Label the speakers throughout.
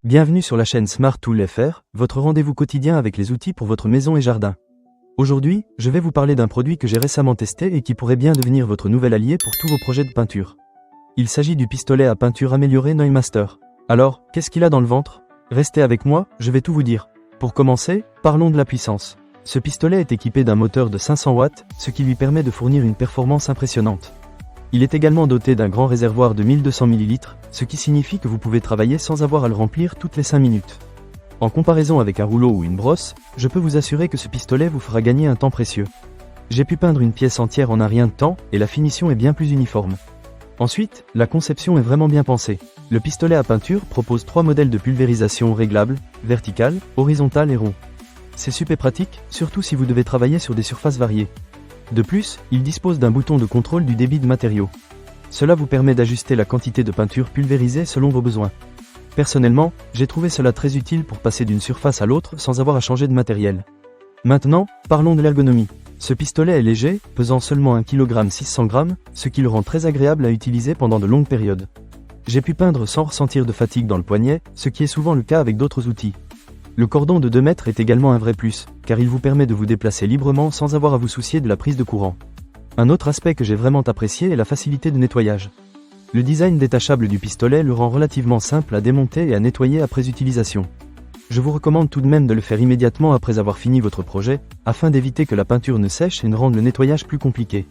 Speaker 1: Bienvenue sur la chaîne Smart Tool FR, votre rendez-vous quotidien avec les outils pour votre maison et jardin. Aujourd'hui, je vais vous parler d'un produit que j'ai récemment testé et qui pourrait bien devenir votre nouvel allié pour tous vos projets de peinture. Il s'agit du pistolet à peinture amélioré Neumaster. Alors, qu'est-ce qu'il a dans le ventre? Restez avec moi, je vais tout vous dire. Pour commencer, parlons de la puissance. Ce pistolet est équipé d'un moteur de 500 watts, ce qui lui permet de fournir une performance impressionnante. Il est également doté d'un grand réservoir de 1200 ml, ce qui signifie que vous pouvez travailler sans avoir à le remplir toutes les 5 minutes. En comparaison avec un rouleau ou une brosse, je peux vous assurer que ce pistolet vous fera gagner un temps précieux. J'ai pu peindre une pièce entière en un rien de temps, et la finition est bien plus uniforme. Ensuite, la conception est vraiment bien pensée. Le pistolet à peinture propose 3 modèles de pulvérisation réglables, verticale, horizontale et rond. C'est super pratique, surtout si vous devez travailler sur des surfaces variées. De plus, il dispose d'un bouton de contrôle du débit de matériaux. Cela vous permet d'ajuster la quantité de peinture pulvérisée selon vos besoins. Personnellement, j'ai trouvé cela très utile pour passer d'une surface à l'autre sans avoir à changer de matériel. Maintenant, parlons de l'ergonomie. Ce pistolet est léger, pesant seulement 1 kg 600 g, ce qui le rend très agréable à utiliser pendant de longues périodes. J'ai pu peindre sans ressentir de fatigue dans le poignet, ce qui est souvent le cas avec d'autres outils. Le cordon de 2 mètres est également un vrai plus, car il vous permet de vous déplacer librement sans avoir à vous soucier de la prise de courant. Un autre aspect que j'ai vraiment apprécié est la facilité de nettoyage. Le design détachable du pistolet le rend relativement simple à démonter et à nettoyer après utilisation. Je vous recommande tout de même de le faire immédiatement après avoir fini votre projet, afin d'éviter que la peinture ne sèche et ne rende le nettoyage plus compliqué.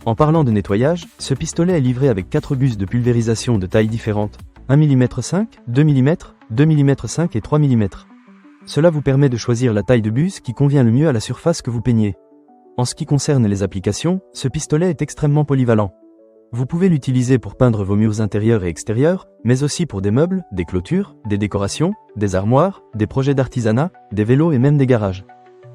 Speaker 1: En parlant de nettoyage, ce pistolet est livré avec 4 busses de pulvérisation de tailles différentes, 1 mm 5, 2 mm, 2 mm 5 et 3 mm. Cela vous permet de choisir la taille de buse qui convient le mieux à la surface que vous peignez. En ce qui concerne les applications, ce pistolet est extrêmement polyvalent. Vous pouvez l'utiliser pour peindre vos murs intérieurs et extérieurs, mais aussi pour des meubles, des clôtures, des décorations, des armoires, des projets d'artisanat, des vélos et même des garages.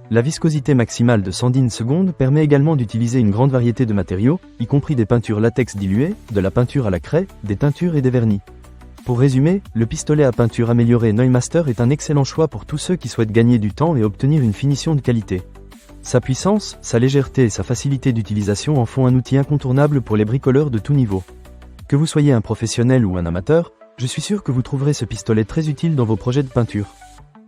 Speaker 1: La viscosité maximale de 110 secondes permet également d'utiliser une grande variété de matériaux, y compris des peintures latex diluées, de la peinture à la craie, des teintures et des vernis. Pour résumer, le pistolet à peinture amélioré Neumaster est un excellent choix pour tous ceux qui souhaitent gagner du temps et obtenir une finition de qualité. Sa puissance, sa légèreté et sa facilité d'utilisation en font un outil incontournable pour les bricoleurs de tout niveau. Que vous soyez un professionnel ou un amateur, je suis sûr que vous trouverez ce pistolet très utile dans vos projets de peinture.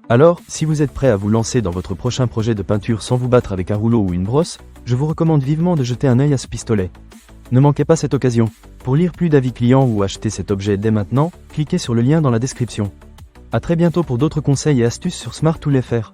Speaker 1: Alors, si vous êtes prêt à vous lancer dans votre prochain projet de peinture sans vous battre avec un rouleau ou une brosse, je vous recommande vivement de jeter un œil à ce pistolet. Ne manquez pas cette occasion. Pour lire plus d'avis clients ou acheter cet objet dès maintenant, cliquez sur le lien dans la description. À très bientôt pour d'autres conseils et astuces sur Smart Tool FR.